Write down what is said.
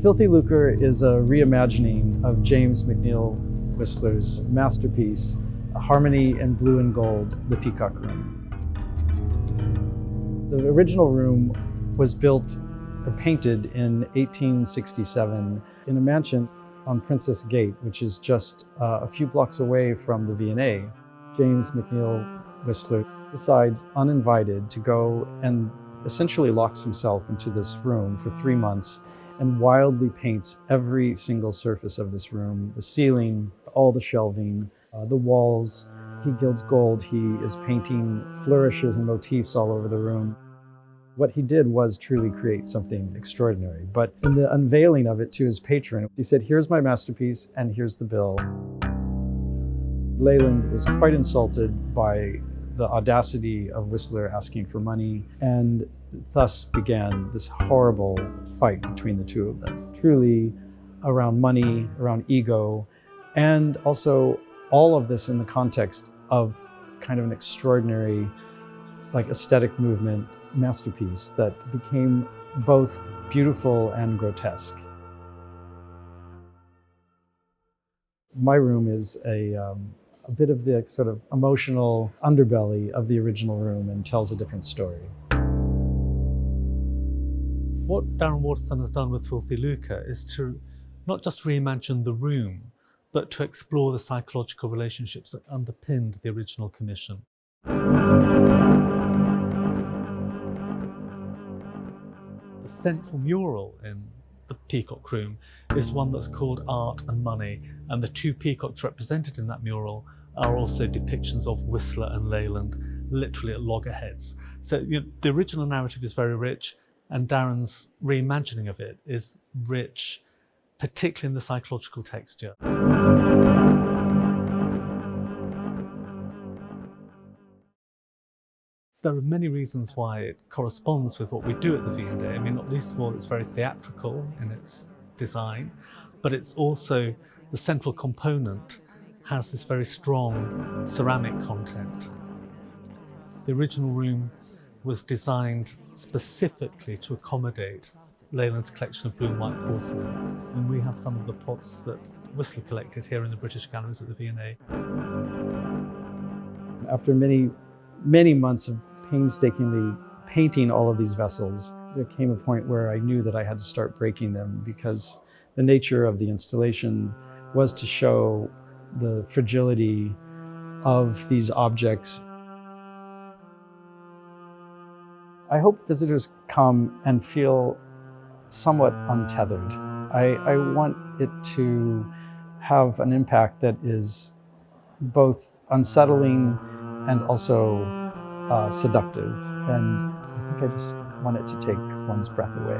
Filthy Lucre is a reimagining of James McNeill Whistler's masterpiece, Harmony in Blue and Gold, the Peacock Room. The original room was built or painted in 1867 in a mansion on Princess Gate, which is just a few blocks away from the V&A. James McNeill Whistler decides, uninvited, to go and essentially locks himself into this room for 3 months and wildly paints every single surface of this room, the ceiling, all the shelving, the walls. He gilds gold. He is painting flourishes and motifs all over the room. What he did was truly create something extraordinary. But in the unveiling of it to his patron, he said, "Here's my masterpiece and here's the bill." Leyland was quite insulted by the audacity of Whistler asking for money, and thus began this horrible fight between the two of them, truly around money, around ego, and also all of this in the context of kind of an extraordinary, like, aesthetic movement masterpiece that became both beautiful and grotesque. My room is a bit of the sort of emotional underbelly of the original room and tells a different story. What Darren Waterston has done with Filthy Lucre is to not just reimagine the room, but to explore the psychological relationships that underpinned the original commission. The central mural in the Peacock Room is one that's called Art and Money, and the two peacocks represented in that mural are also depictions of Whistler and Leyland, literally at loggerheads. So the original narrative is very rich, and Darren's reimagining of it is rich, particularly in the psychological texture. There are many reasons why it corresponds with what we do at the V&A. I mean, not least of all, it's very theatrical in its design, but it's also the central component has this very strong ceramic content. The original room was designed specifically to accommodate Leyland's collection of blue and white porcelain, and we have some of the pots that Whistler collected here in the British Galleries at the V&A. After many months of painstakingly painting all of these vessels, there came a point where I knew that I had to start breaking them, because the nature of the installation was to show the fragility of these objects. I hope visitors come and feel somewhat untethered. I want it to have an impact that is both unsettling and also seductive. And I think I just want it to take one's breath away.